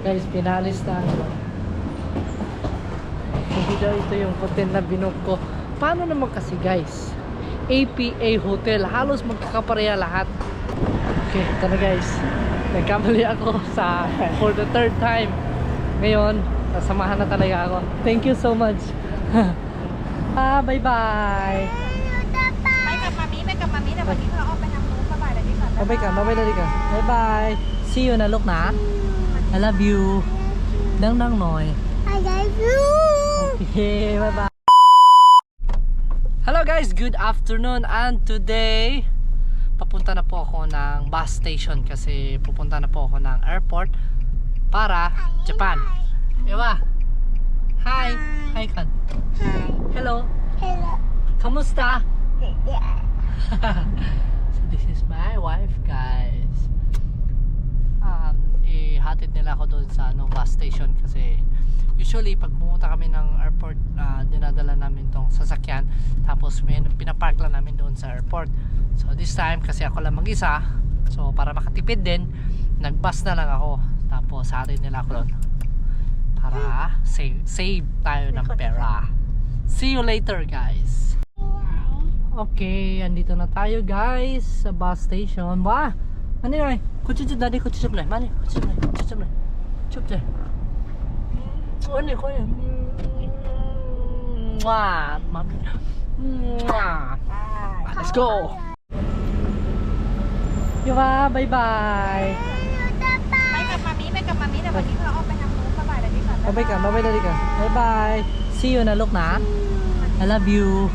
Guys, pinalis na ako. Hindi daw ito yung hotel na binook ko. Paano naman kasi guys? APA Hotel. Halos magkakapareha lahat. Okay, ito na guys. Nagkamali ako for the third time. Ngayon, nasamahan na talaga ako. Thank you so much. Bye-bye. Bye-bye ka. Bye-bye. See you na, look na. I love you. Dang noy. I love you. Okay, bye-bye. Hello guys, good afternoon. And today, papunta na po ako ng bus station kasi pupunta na po ako ng airport para Japan. Ewa. Hi. Hi kan. Hi. Hello. Hello. Kamusta? Yeah. So this is my wife guys. Ihatid nila ako doon sa bus station kasi usually pag pumunta kami ng airport, dinadala namin tong sasakyan tapos pinapark lang namin doon sa airport. So this time kasi ako lang mag-isa, so para makatipid din, nag-bus na lang ako tapos hatid nila ako doon para save tayo ng pera. See you later guys. Okay, andito na tayo guys sa bus station. Wah! Ano yun? Kuchit dadi kuchit blay. Mani kuchit blay. Chup blay. Ano ko yun? Mwah! Mami. Mwah! Let's go! Yuwa! Bye-bye! Bye-bye dali ka. Bye-bye! See you na, look na. I love you.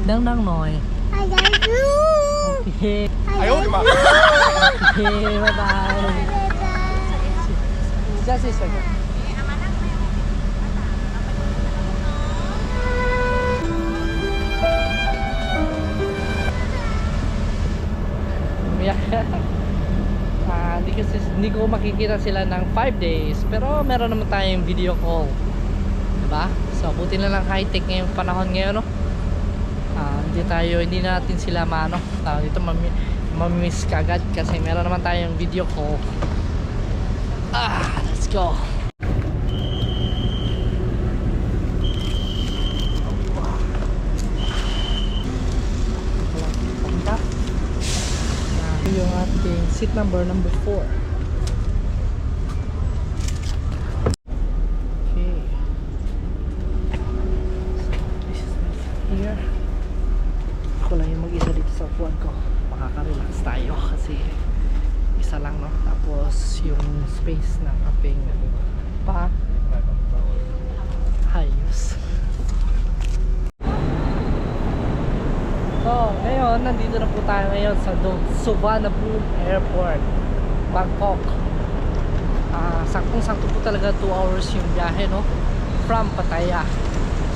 Dang noy. I love you. Okay. Okay, bye-bye. Just a second. Hindi ko makikita sila ng 5 days pero meron naman tayong video call, diba? So buti na lang high-tech ngayong panahon ngayon, no? Hindi natin sila dito mamimiss kagad kasi meron naman tayong video call. Let's go. Yung ating seat number 4. Okay. So this is my seat here. Ako lang yung mag-isa dito sa upuan ko. Makaka-relax tayo kasi isa lang, no? Tapos yung space ng ating hayos. So, ngayon, nandito na po tayo ngayon sa Suvarnabhumi Airport, Bangkok. Saktong-sakto po talaga 2 hours yung biyahe, no? From Pattaya.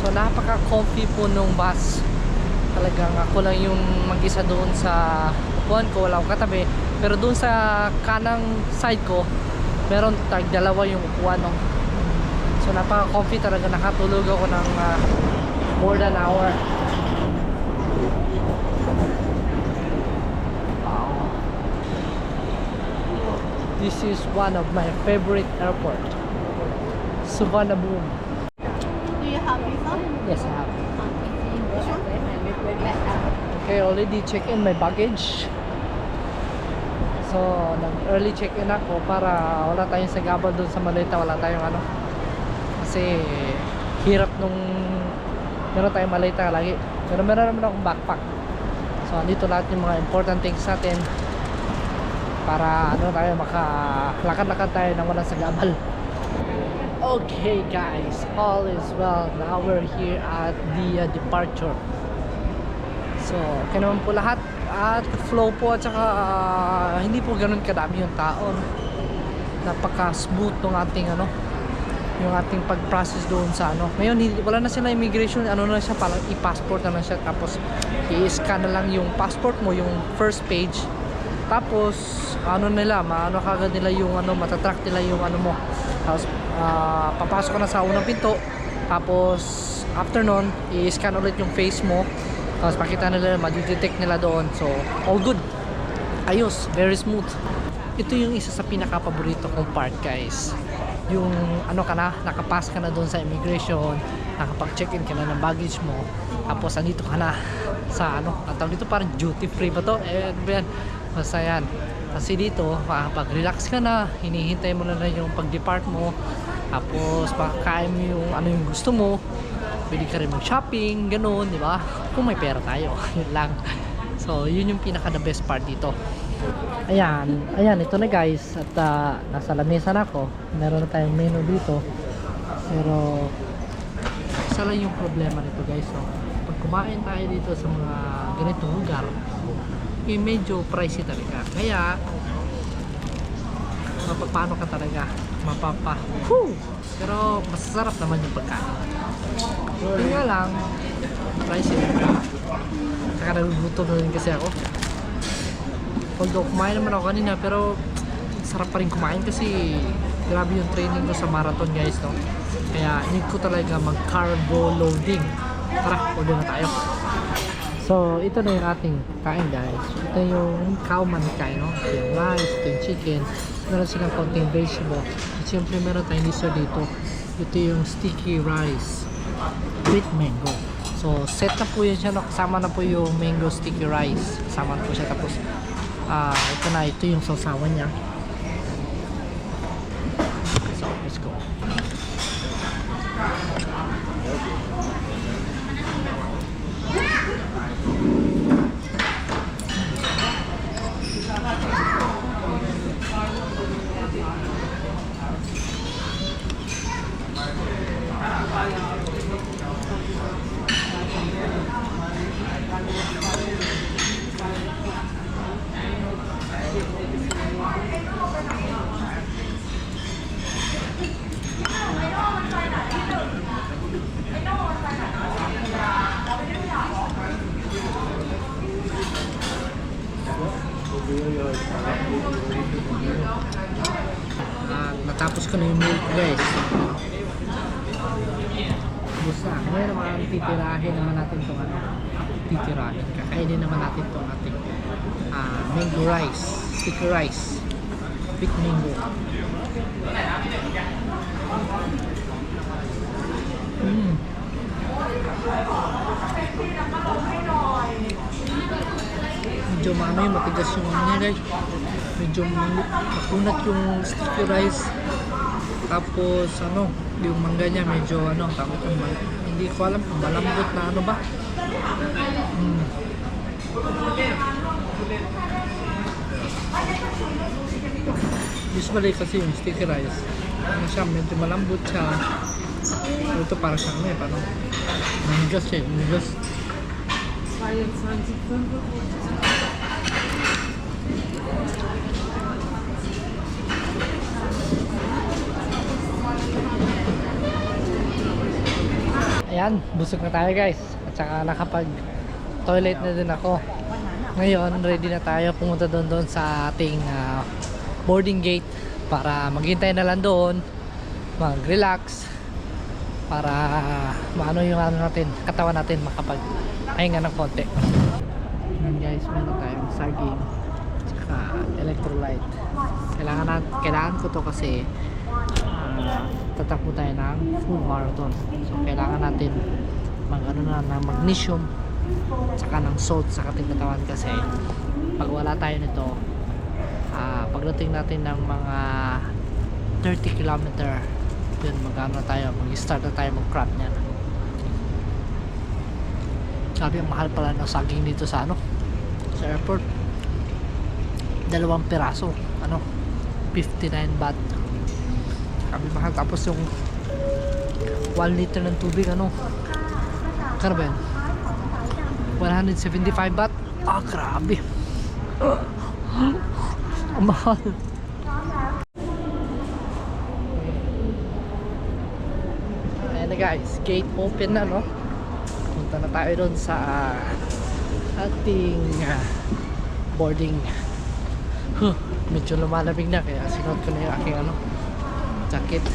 So, napaka-comfy po nung bus. Talagang ako lang yung mag-isa doon sa upuan ko, wala akong katabi. Pero doon sa kanang side ko, meron dalawa yung upuan, no? So, napaka-comfy talaga. Nakatulog ako ng more than an hour. This is one of my favorite airport, Suvarnabhumi. Do you have visa? Yes, I have. Okay, already check in my baggage. So, nag-early check-in ako para wala tayong sagabal doon sa maleta, wala tayong kasi hirap nung meron tayong maleta lagi. Pero meron naman akong backpack. So, andito lahat yung mga important things natin para tayo makalakad-lakad tayo nang walang sagabal. Okay guys, all is well. Now we're here at the departure. So okay naman po lahat at flow po at saka hindi po ganun kadami yung tao, no? Napaka smooth ng ating yung ating pag-process doon sa ngayon wala na sila immigration, na siya, parang i-passport na lang siya tapos i-scan na lang yung passport mo, yung first page. Tapos nila kagad nila yung matatrack nila yung mo. Tapos papasok ka na sa unang pinto. Tapos after nun i-scan ulit yung face mo. Tapos makita nila, ma-detect nila doon. So all good. Ayos, very smooth. Ito yung isa sa pinaka-paborito kong part guys. yung ano ka na, nakapass ka na doon sa immigration, nakapag-check-in ka na ng baggage mo, tapos andito ka na sa ano, ang tawag dito parang duty free ba to? Ano ba yan? Basta yan. Kasi dito, makakapag-relax ka na, hinihintay mo na yung pag-depart mo, tapos makakain mo yung ano yung gusto mo, pwede ka rin mag-shopping, ganun, di ba? Kung may pera tayo, yun lang. So, yun yung pinaka the best part dito. Ayan, ito na guys. At nasa lamesa na ako. Meron na tayong menu dito. Pero, isa lang yung problema nito guys. So, pag kumain tayo dito sa mga ganitong lugar, medyo pricey talaga. Kaya, mapapano ka talaga. Pero, masasarap naman yung pagkain. Yun nga lang, pricey talaga. Saka nagugutom na rin kasi ako. Although kumain naman ako kanina, pero sarap pa rin kumain kasi grabe yung training ko sa marathon guys, no? Kaya need ko talaga mag carbo loading. Tara, order na tayo. So ito na yung ating kain guys. Ito yung cow mankai, no? Ito yung rice, ito yung chicken, meron silang konting vegetable. At syempre meron tayong dessert dito. Ito yung sticky rice with mango. So set na po yun siya, no? Kasama na po yung mango sticky rice, kasama na po siya. Tapos ito yung sausawan niya. So let's go. Natapos ko na yung milk guys. Busa. Ngayon naman titirahin naman natin itong ano. Titirahin. Kakainin naman natin itong ating mango rice. Sticky rice. Big mango. Medyo matigas yung ano niya guys. Medyo makunat yung sticky rice. Tapos ano, yung mangga niya medyo ano, tapos hindi ko alam kung malambot na ano ba. Usually kasi yung sticky rice, ano siya, medyo malambot siya. Ito para siyang ano eh, parang manigas siya, manigas. Ayan, busog na tayo guys. At saka nakapag toilet na din ako. Ngayon, ready na tayo pumunta doon sa ating boarding gate para maghintay na lang doon, mag-relax para maano yung ano natin, katawan natin makapag-pahinga ng konti. Ayan guys, meron tayong saging tsaka electrolyte. Kailangan ko to kasi tatakbo tayo ng full marathon. So kailangan natin ng magnesium tsaka ng salt sa ating katawan kasi pag wala tayo nito, pagdating natin ng mga 30 km yun, mag-start na tayo mag-crop niyan. Sabi, ang mahal pala ng saging dito sa sa airport. 2 piraso 59 baht. Sabi, mahal. Tapos yung 1 liter ng tubig kano ba yan? 175 baht. Grabe. Ang mahal. Ayan na guys, gate open na, no? Punta na tayo doon sa ating boarding. Medyo lumalamig na kaya sinuot ko na yung aking jacket.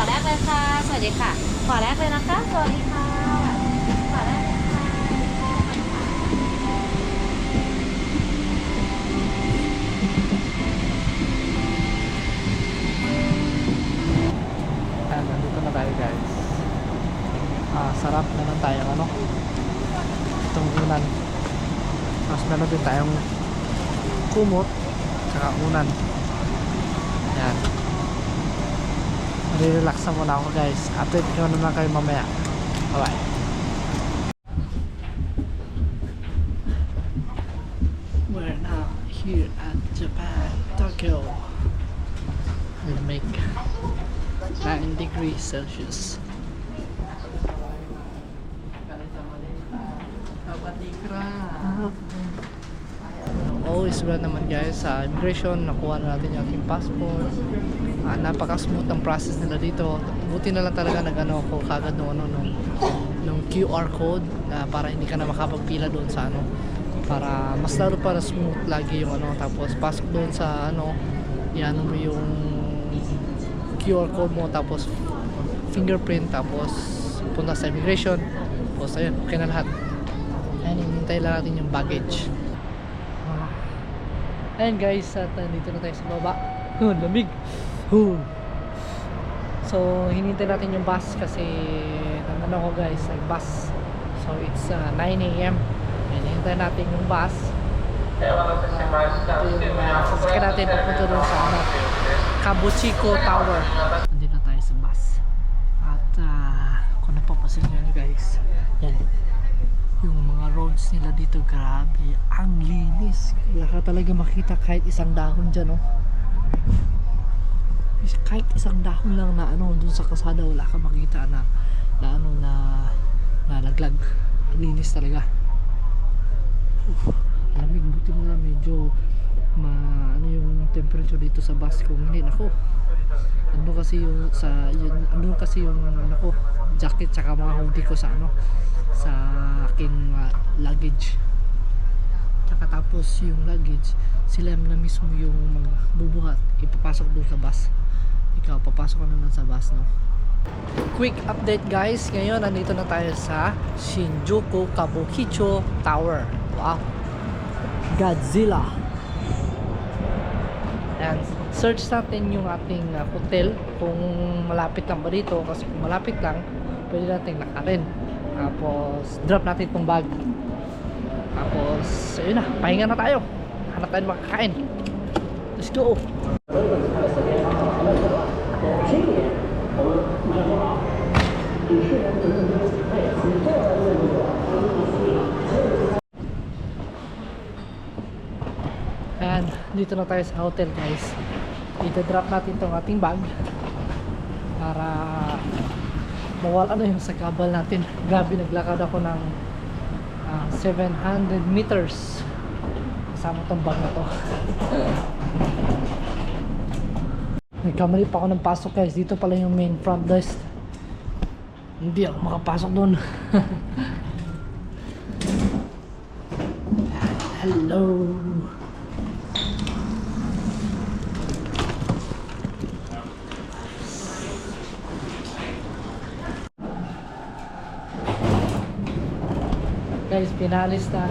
อแรกเลยค่ะ สวัสดีค่ะ ขอแรกเลยนะคะ สวัสดีค่ะ ขอแรกเลยค่ะ Nandito na tayo guys. Sarap na lang tayo ano. Itong unan. Tapos meron din tayong kumot. Tsaka unan. Yan. Relax na muna ako guys. Update ko naman kayo mamaya. Bye bye. We're now here at Japan, Tokyo. We'll make 9 degrees Celsius. Always well naman guys sa immigration, nakuha na natin yung ating passport. Napaka-smooth ang process nila dito. Buti na lang talaga nag-ano ako kagad nung QR code na para hindi ka na makapagpila doon sa ano, para mas lalo para smooth lagi yung ano. Tapos pasok doon sa ano, yan mo yung QR code mo, tapos fingerprint, tapos punta sa immigration, tapos ayun, okay na lahat. Ayun, hinintay lang natin yung baggage. Ayun guys, at dito na tayo sa baba. Lamig. So hinintay natin yung bus kasi ano ko guys, like bus. So it's 9 AM. Ayun, hinintay natin yung bus. Ito yung sasakyan natin papunta doon sa ano, Kabuchiko Tower. Nandito na tayo sa bus. At kung napapasin nyo guys, yan, yung mga roads nila dito, grabe, ang linis. Wala ka talaga makita kahit isang dahon dyan, no? Kahit isang dahon lang na ano, dun sa kasada, wala ka makita na ano, na nalaglag. Ang linis talaga. Lamig, buti mo na medyo ano yung temperature dito sa bus. Kung hindi, nako, ano kasi yung ano ko, jacket tsaka mga hoodie ko sa ano, sa aking luggage. Tsaka tapos yung luggage, sila na mismo yung magbubuhat, ipapasok doon sa bus. Ikaw, papasok ka naman sa bus, no? Quick update guys, ngayon nandito na tayo sa Shinjuku Kabukicho Tower. Wow, Godzilla. And search natin yung ating hotel kung malapit lang ba dito, kasi kung malapit lang pwede natin lakarin. Tapos drop natin itong bag. Tapos ayun na, pahinga na tayo, hanap tayo makakain. Let's go. And dito na tayo sa hotel guys. Ito-drop natin itong ating bag para mawala na yung sagabal natin. Grabe, naglakad ako ng 700 meters kasama itong bag na to. Nagkamali pa ako ng pasok guys. Dito pala yung main front desk. Hindi ako makapasok doon. Hello. Guys, pinalis na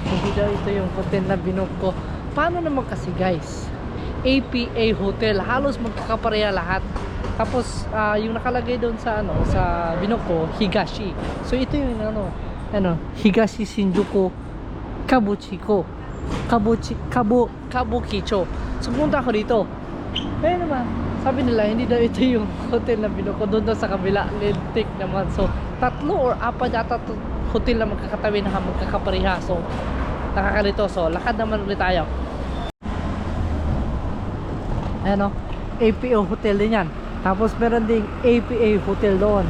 hindi daw ito yung hotel na binook ko. Paano naman kasi guys, APA Hotel, halos magkakapareha lahat. Tapos yung nakalagay doon sa ano, sa binook ko, Higashi. So ito yung ano, Higashi Shinjuku Kabukicho. So pumunta ako dito. Ayun naman, sabi nila hindi daw ito yung hotel na binook ko. Doon daw sa kabila, lintik naman. So 3 or 4 yata hotel na magkakatabi na magkakapareha. So nakakalito. So lakad naman ulit tayo. Ayan o, APO hotel din yan. Tapos meron ding APA hotel doon.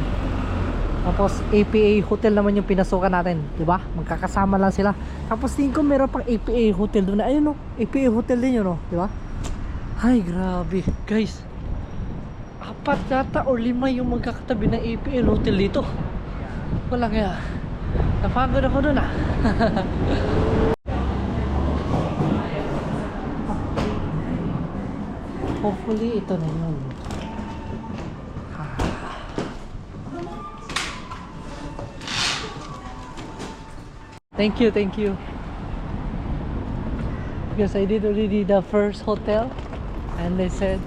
Tapos APA hotel naman yung pinasukan natin, diba? Magkakasama lang sila. Tapos tingin ko meron pang APA hotel doon. Ayun o, APA hotel din yun o, diba? Ay grabe guys, 4 yata or 5 yung magkakatabi ng APA hotel dito. Wala kaya, napagod ako doon ah. hopefully ito na yun. Thank you, thank you. Because I did already the first hotel and they said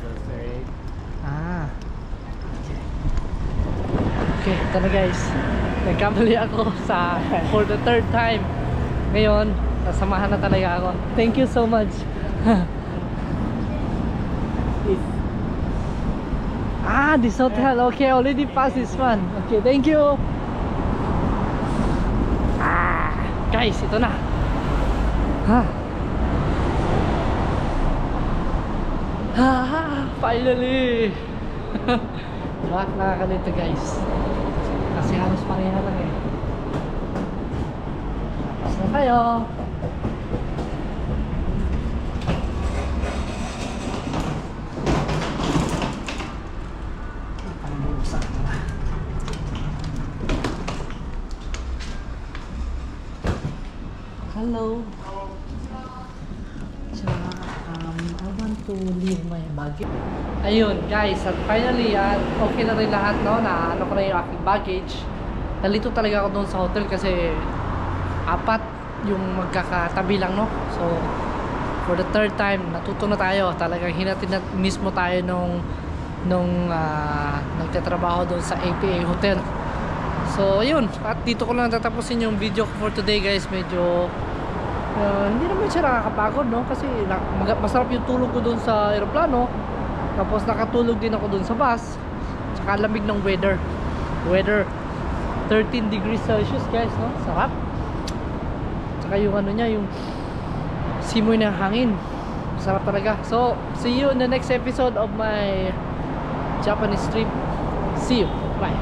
okay, ito na guys. Nagkamali ako sa for the third time. Ngayon, nasamahan na talaga ako. Thank you so much. This hotel. Okay, already passed this one. Okay, thank you. Guys, ito na. Finally. Bakit nakakalito guys? Kasi halos pareha lang eh. Tapos na tayo. Hello. So, I want to leave my baggage. Ayun, guys, at finally, okay na rin lahat, no? Na ano ko na yung aking baggage. Nalito talaga ako doon sa hotel kasi apat yung magkakatabi lang, no? So, for the third time, natuto na tayo. Talagang hinatid na mismo tayo nung nagtatrabaho doon sa APA Hotel. So, ayun. At dito ko lang tatapusin yung video ko for today, guys. Medyo hindi naman siya nakakapagod, no? Kasi masarap yung tulog ko doon sa aeroplano. Tapos nakatulog din ako doon sa bus. Tsaka lamig ng weather 13 degrees Celsius, guys, no? Sarap. Tsaka yung ano niya, yung simoy ng hangin. Sarap talaga. So, see you in the next episode of my Japanese trip. See you. Bye.